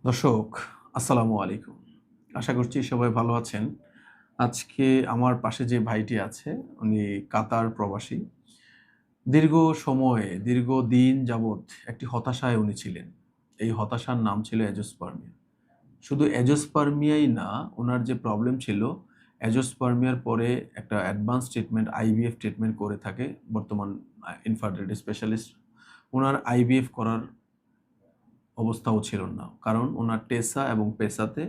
দর্শক, আসসালামু আলাইকুম। আশা করছি সবাই ভালো আছেন। আজকে আমার পাশে যে ভাইটি আছে, উনি কাতার প্রবাসী। দীর্ঘদিন যাবৎ একটি হতাশায় উনি ছিলেন। এই হতাশার নাম ছিল অ্যাজোস্পার্মিয়া। শুধু অ্যাজোস্পার্মিয়াই না, উনার যে প্রবলেম ছিল, অ্যাজোস্পার্মিয়ার পরে একটা অ্যাডভান্স ট্রিটমেন্ট আইভিএফ ট্রিটমেন্ট করে থাকে বর্তমান ইনফার্টিলিটি স্পেশালিস্ট। উনার আইভিএফ করার অবস্থাও ছিল না। কারণ উনার টেসা এবং পেসাতে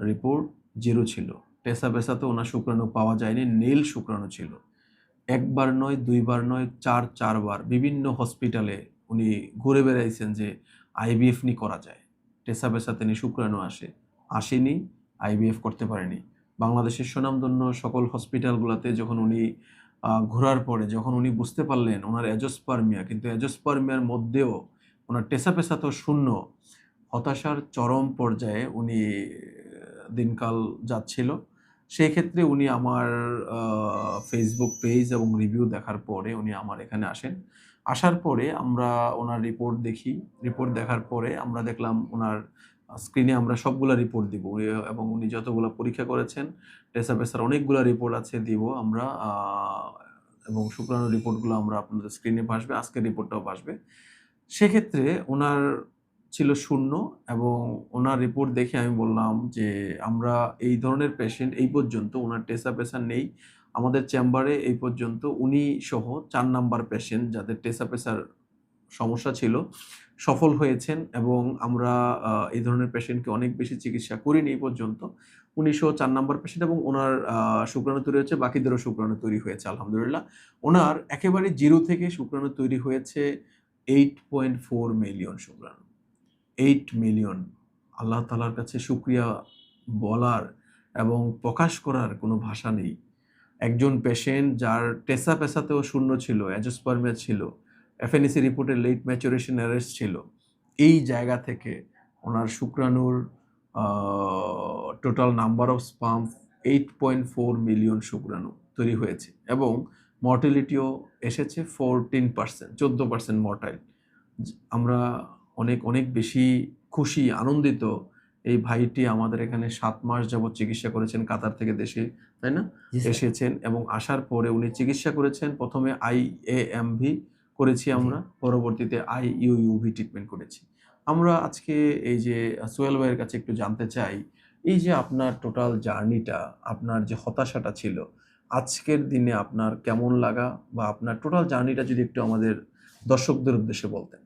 রিপোর্ট 0 ছিল। টেসা-পেসাতে উনার শুক্রাণু পাওয়া যায়নি, নীল শুক্রাণু ছিল। ১ বার নয়, ২ বার নয়, ৪ বার বিভিন্ন হসপিটালে উনি ঘুরে বেড়াইছেন যে আইভিএফ নি করা যায়। টেসা-পেসাতে নি শুক্রাণু আসেনি, আইভিএফ করতে পারেনি। বাংলাদেশের স্বনামধন্য সকল হসপিটালগুলাতে যখন উনি ঘোরার পরে যখন উনি বুঝতে পারলেন উনার অ্যাজোস্পার্মিয়া, কিন্তু অ্যাজোস্পার্মিয়ার মধ্যেও উনার টেসা-পেসাতেও শূন্য। হতাশার চরম পর্যায়ে উনি দিনকাল যাচ্ছিল। সেই ক্ষেত্রে উনি আমার ফেসবুক পেজ এবং রিভিউ দেখার পরে উনি আমার এখানে আসেন। আসার পরে আমরা ওনার রিপোর্ট দেখি। রিপোর্ট দেখার পরে আমরা দেখলাম ওনার স্ক্রিনে আমরা সবগুলা রিপোর্ট দিব এবং উনি যতগুলা পরীক্ষা করেছেন, টেসা-পেসার অনেকগুলা রিপোর্ট আছে দিব আমরা এবং শুক্রাণুর রিপোর্টগুলো আমরা আপনাদের স্ক্রিনে ভাসবে, আজকের রিপোর্টটাও ভাসবে। সেক্ষেত্রে উনার ছিল শূন্য এবং উনার রিপোর্ট দেখে আমি বললাম যে, "আমরা এই ধরনের পেশেন্ট এই পর্যন্ত উনার টেসা-পেসা নেই। আমাদের চেম্বারে এই পর্যন্ত উনি সহ ৪ নাম্বার পেশেন্ট যাদের টেসা-পেসার সমস্যা ছিল, সফল হয়েছেন এবং আমরা এই ধরনের পেশেন্টকে অনেক বেশি চিকিৎসা করিনি এই পর্যন্ত। উনি সহ ৪ নাম্বার পেশেন্ট এবং উনার শুক্রাণু তৈরি হয়েছে, বাকিদেরও শুক্রাণু তৈরি হয়েছে আলহামদুলিল্লাহ। উনার একেবারে 0 থেকে শুক্রাণু তৈরি হয়েছে 8.4 মিলিয়ন শুক্রাণু। 8 মিলিয়ন। আল্লাহ তাআলার কাছে শুকরিয়া বলার এবং প্রকাশ করার কোনো ভাষা নেই। একজন পেশেন্ট যার টেসা-পেসাতেও শূন্য ছিল, অ্যাজোস্পার্মিয়া ছিল, এফএনএসি রিপোর্টে লেট ম্যাচুরেশন অ্যারেস্ট ছিল। এই জায়গা থেকে উনার শুক্রাণুর a total number of sperm 8.4 million শুক্রাণু তৈরি হয়েছে এবং মর্টালিটিও এসেছে 14%, 14% মর্টাইল। আমরা অনেক বেশি খুশি, আনন্দিত। এই ভাইটি আমাদের এখানে ৭ মাস যাবৎ চিকিৎসা করেছেন কাতার থেকে দেশে, তাই না? জি স্যার। এসেছেন এবং আসার পরে উনি চিকিৎসা করেছেন। ১ম এ IAMV করেছি জি, আমরা, পরবর্তীতে IUUV ট্রিটমেন্ট করেছি। আমরা আজকে এই যে সোহেল ভাইয়ের কাছে একটু জানতে চাই, এই যে আপনার টোটাল জার্নিটা, আপনার যে হতাশাটা ছিল, আজকের দিনে আপনার কেমন লাগা বা আপনার টোটাল জার্নিটা যদি একটু আমাদের দর্শকদের উদ্দেশ্যে বলতেন।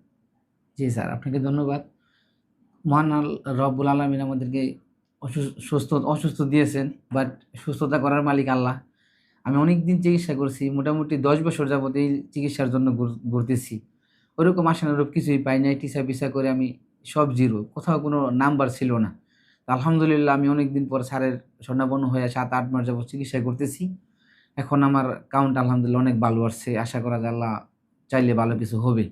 জি স্যার, আপনাকে ধন্যবাদ। মহান রব্বুল আলামিন আমাদেরকে অসুস্থ দিয়েছেন, বাট সুস্থতা করার মালিক আল্লাহ। আমি অনেকদিন চিকিৎসা করছি। মোটামুটি ১০ বছর যাবত এই চিকিৎসার জন্য ঘুরতেছি। ওরকম আশানুরূপ কিছুই পাই নাই। টিসা-পিসা করে আমি সব 0, কোথাও কোনো নাম্বার ছিল না। তো আলহামদুলিল্লাহ আমি অনেকদিন পর স্যারের শরণাপন্ন হয়ে ৭-৮ মাস যাবত চিকিৎসা করতেছি। এখন আমার কাউন্ট আলহামদুলিল্লাহ অনেক ভালো আসছে। আশা করা যায় আল্লাহ চাইলে ভালো কিছু হবে।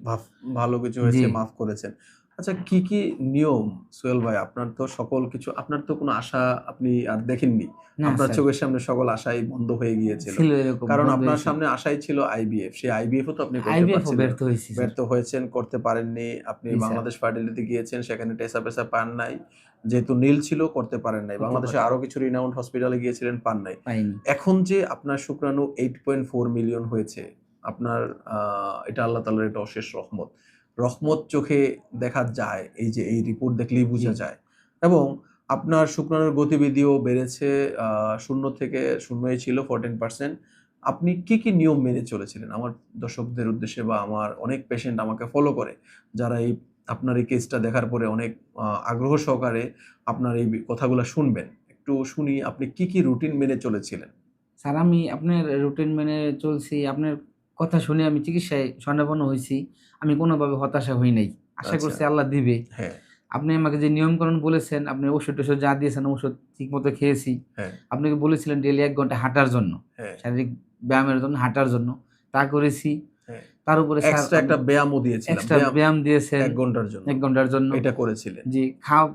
ভালো কিছু জি। হয়েছে, মাফ করেছেন। আচ্ছা, কি নিয়ম সোহেল ভাই? আপনার তো সকল কিছু, আপনার তো কোনো আশা আপনি আর দেখেননি। না আপনার স্যার, চোখের সামনে সকল আশাই বন্ধ হয়ে গিয়েছিল। ছিল এরকম কারণ বন্ধ আপনার হয়েছিল। সামনে আশাই ছিল আইভিএফ। সেই আইভিএফ ও তো আপনি করতে আইভিএফ ও পারছিলেন। ব্যর্থ হইছি স্যার। ব্যর্থ হয়েছেন, করতে পারেননি। আপনি জি স্যার, বাংলাদেশ ফার্টিলিটি গিয়েছেন, সেখানে টেসা-পেসা পান নাই। যেহেতু নীল ছিল, করতে পারেন নাই। করতে বাংলাদেশে পারি আরো কিছু রিনাউন্ড হসপিটালে গিয়েছিলেন, পান নাই। পাইনি। এখন যে আপনার শুক্রাণু 8.4 মিলিয়ন হয়েছে, আপনার এটা আল্লাহ তাআলার একটা অশেষ রহমত। রহমত চোখে দেখা যায়, এই যে এই রিপোর্ট দেখলেই জি। বুঝা যায় এবং আপনার শুক্রাণুর গতিবিধিও বেড়েছে। ০ থেকে ০ই ছিল 14%। আপনি কি নিয়ম মেনে চলেছিলেন? আমার দর্শকদের উদ্দেশ্যে বা আমার অনেক পেশেন্ট আমাকে ফলো করে, যারা আপনার এই কেসটা দেখার পরে অনেক আগ্রহ সহকারে আপনার এই কথাগুলা শুনবেন। একটু শুনি আপনি কি রুটিন মেনে চলেছিলেন? স্যার আমি আপনার রুটিন মেনে চলছি। আপনার কথা শুনে আমি চিকিৎসায় শরণাপন্ন হইছি। আমি কোনোভাবে হতাশা হই নাই। আশা আচ্ছা, করছি আল্লাহ দিবে। হ্যাঁ, আপনি আমাকে যে নিয়মকানুন বলেছেন, আপনি ওষুধ-টষুধ যা দিয়েছেন ওষুধ ঠিকমতো খেয়েছি। হ্যাঁ, আপনাকে বলেছিলেন ডেইলি ১ ঘন্টা হাঁটার জন্য। হ্যাঁ, শারীরিক ব্যায়ামের জন্য, হাঁটার জন্য। তা করেছি। হ্যাঁ। তার উপরে স্যার এক্সট্রা একটা ব্যায়ামও দিয়েছিলাম। এক্সট্রা ব্যায়াম দিয়েছেন ১ ঘন্টার জন্য। ১ ঘন্টার জন্য। এটা করেছিলেন। জি,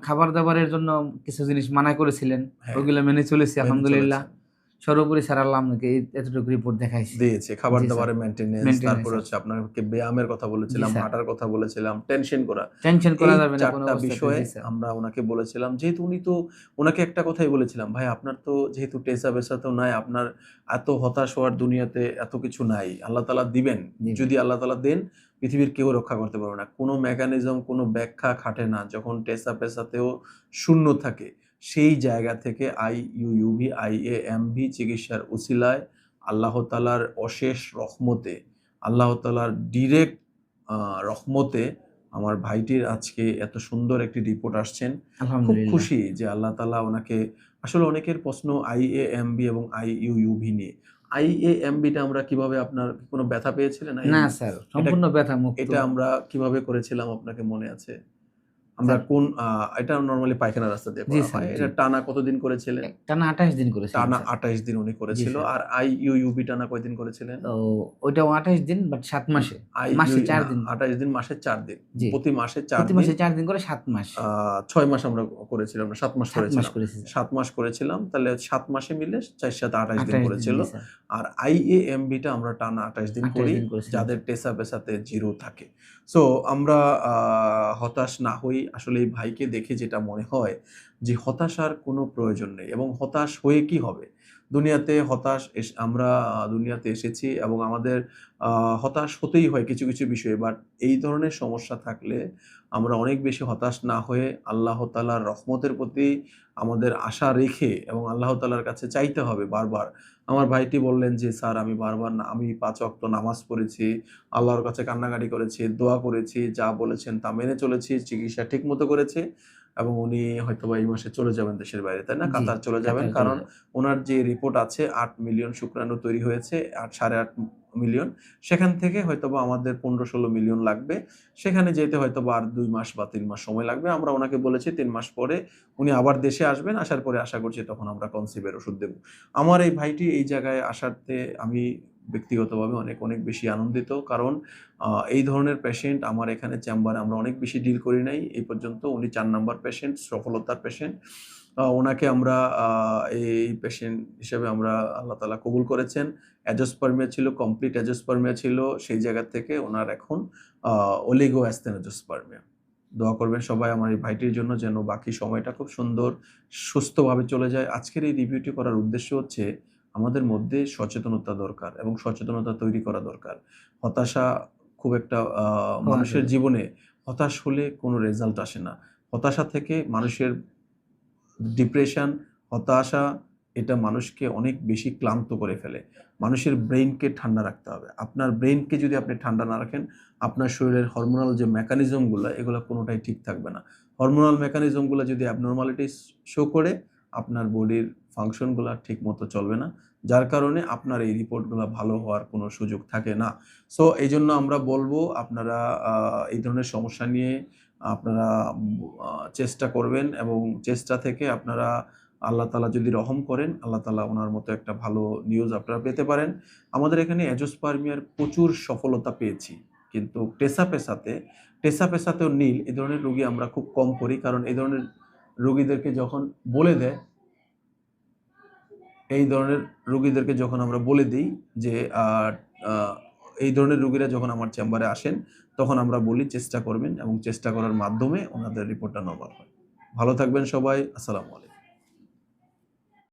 খাবার-দাবারের জন্য কিছু জিনিস মানা করেছিলেন। হ্যাঁ, ওগুলো মেনে চলেছি মেনে আলহামদুলিল্লাহ। চলেছেন। সর্বোপরি স্যার আল্লাহ আমাকে এতটুকু রিপোর্ট দেখাইছে। দিয়েছে খাবার জি স্যার, দাবারের মেনটেনেন্স, মেনটেনেন্স তারপরে স্যার। হচ্ছে আপনাকে ব্যায়ামের কথা জি বলেছিলাম, স্যার, হাঁটার কথা বলেছিলাম, টেনশন করা। টেনশন এই করা যাবে না কোনো ৪ টা অবস্থাতে। বিষয়ে জি স্যার, আমরা উনাকে বলেছিলাম। যেহেতু উনি তো উনাকে একটা কথাই বলেছিলাম, "ভাই আপনার তো যেহেতু টেসা-বেসা তো নাই, আপনার এত হতাশ হওয়ার দুনিয়াতে এত কিছু নাই। আল্লাহ তাআলা দিবেন। দিবেন। যদি আল্লাহ তাআলা দেন, পৃথিবীর কেউ রক্ষা করতে পারবে না। কোনো মেকানিজম, কোনো ব্যাখ্যা খাটে না। যখন টেসা-পেসাতেও শূন্য থাকে, সেই জায়গা থেকে IUUB, IAMB চিকিৎসার উছিলায় আল্লাহ তাআলার অশেষ রহমতে, আল্লাহ তাআলার ডিরেক্ট আ রহমতে আমার ভাইটির আজকে এত সুন্দর একটি রিপোর্ট আসছেন। খুব আলহামদুলিল্লাহ। খুশি যে আল্লাহ তাআলা ওনাকে আসলে অনেকের প্রশ্ন IAMB এবং IUUB নিয়ে। IAMB টা আমরা কিভাবে আপনার কোনো ব্যথা পেয়েছিলেন না IAMB? স্যার, এটা সম্পূর্ণ ব্যথা মুক্ত। এটা আমরা কিভাবে করেছিলাম আপনাকে মনে আছে? আমরা স্যার, কোন এটা নরমালি পায়খানা রাস্তা দিয়ে জি করা স্যার, হয়। জি। এটা টানা কতদিন করেছিলেন? টানা 28 দিন করেছিলাম টানা স্যার। ২৮ দিন উনি জি করেছিল। স্যার। আর IUUB টানা কয়দিন করেছিলেন? তো ওইটাও 28 দিন, বাট ৭ মাসে। মাসে ৪ না দিন। ২৮ দিন মাসে ৪ দিন। জি। প্রতি মাসে ৪ প্রতি দিন মাসে ৪ দিন করে ৭ মাস। আ ৬ মাস আমরা করেছিলাম না ৭ মাস ৭ মাস করেছিলাম। করেছি স্যার। ৭ মাস করেছিলাম। তাহলে 7 মাসে মিলে ৪ ৭ ২৮ দিন ২৮ দিন, করেছিল। জি স্যার। আর IAMB টা আমরা টানা ২৮ দিন ২৮ করি দিন করেছিলাম যাদের স্যার। টেসা-পেসাতে 0 থাকে। সো আমরা আ হতাশ না হই। আসলে এই ভাইকে দেখে যেটা মনে হয় যে হতাশার কোনো প্রয়োজন নেই এবং হতাশ হয়ে কি হবে? দুনিয়াতে হতাশ আমরা দুনিয়াতে এসেছি এবং আমাদের আ হতাশ হতেই হয় কিছু, কিছু বিষয়ে। বাট এই ধরনের সমস্যা থাকলে আমরা অনেক বেশি হতাশ না হয়ে আল্লাহ তাআলার রহমতের প্রতি আমাদের আশা রেখে এবং আল্লাহ তাআলার কাছে চাইতে হবে বারবার। আমার ভাইটি বললেন যে, "স্যার আমি বারবার আমি ৫ ওয়াক্ত নামাজ পড়েছি, আল্লাহর কাছে কান্নাকাটি করেছি, দোয়া করেছি, যা বলেছেন তা মেনে চলেছি, চিকিৎসা ঠিকমতো করেছি।" এবং উনি হয়তোবা এই মাসে চলে যাবেন দেশের বাইরে, তাই না? জি, কাতার চলে যাবেন। কাতারে চলে কারণ যাব। উনার যে রিপোর্ট আছে ৮ মিলিয়ন শুক্রাণু তৈরি হয়েছে, ৮.৫ মিলিয়ন। সেখান থেকে হয়তোবা আমাদের ১৫-১৬ মিলিয়ন লাগবে। সেখানে যেতে হয়তোবা আর ২ মাস বা ৩ মাস সময় লাগবে। আমরা উনাকে বলেছি ৩ মাস পরে উনি আবার দেশে আসবেন। আসার পরে আশা করছি তখন আমরা কনসিভ এর ওষুধ দেব। আমার এই ভাইটি এই জায়গায় আসাতে আমি ব্যক্তিগতভাবে অনেক, অনেক বেশি আনন্দিত। কারণ এই ধরনের পেশেন্ট আমার এখানে চেম্বারে আমরা অনেক বেশি ডিল করি নাই। এই পর্যন্ত উনি ৪ নাম্বার পেশেন্ট, সফলতার পেশেন্ট। উনাকে আমরা এই পেশেন্ট হিসেবে আমরা আল্লাহ তাআলা কবুল করেছেন। অ্যাজিওস্পার্মিয়া ছিল, কমপ্লিট অ্যাজিওস্পার্মিয়া ছিল। সেই জায়গা থেকে উনার এখন আ অলিগো-অ্যাসথেনোজোস্পার্মিয়া। দোয়া করবেন সবাই আমার এই ভাইটির জন্য যেন বাকি সময়টা খুব সুন্দর, সুস্থভাবে চলে যায়। আজকের এই রিভিউটি করার উদ্দেশ্য হচ্ছে আমাদের মধ্যে সচেতনতা দরকার এবং সচেতনতা তৈরি করা দরকার। হতাশা খুব একটা হওয়া মানুষের যাবে। জীবনে হতাশ হলে কোনো রেজাল্ট আসে না। হতাশা থেকে মানুষের ডিপ্রেশন, হতাশা এটা মানুষকে অনেক বেশি ক্লান্ত করে ফেলে। মানুষের ব্রেইনকে ঠান্ডা রাখতে হবে। আপনার ব্রেইনকে যদি আপনি ঠান্ডা না রাখেন, আপনার শরীরের হরমোনাল যে মেকানিজম গুলা, এগুলা কোনটাই ঠিক থাকবে না। হরমোনাল মেকানিজম গুলা যদি abnormalities শো করে, আপনার বডির ফাংশন গুলা ঠিকমতো চলবে না। যার কারণে আপনার এই রিপোর্ট গুলা ভালো হওয়ার কোনো সুযোগ থাকে না। সো এইজন্য আমরা বলব আপনারা আ এই ধরনের সমস্যা নিয়ে আপনারা আ চেষ্টা করবেন এবং চেষ্টা থেকে আপনারা আল্লাহ তাআলা যদি রহম করেন, আল্লাহ তাআলা উনার মতো একটা ভালো নিউজ আপনারা পেতে পারেন। আমাদের এখানে অ্যাজিওস্পার্মিয়ার প্রচুর সফলতা পেয়েছি। কিন্তু টেসা-পেসাতেও নীল এ ধরনের রোগী আমরা খুব কম করি। কারণ এই ধরনের রোগীদেরকে যখন বলে দেয় এই ধরনের রোগীদেরকে যখন আমরা বলে দেই যে আ আ এই ধরনের রোগীরা যখন আমার চেম্বারে আসেন, তখন আমরা বলি চেষ্টা করবেন এবং চেষ্টা করার মাধ্যমে উনাদের রিপোর্টটা নরমাল হয়। ভালো থাকবেন সবাই। আসসালামু আলাইকুম।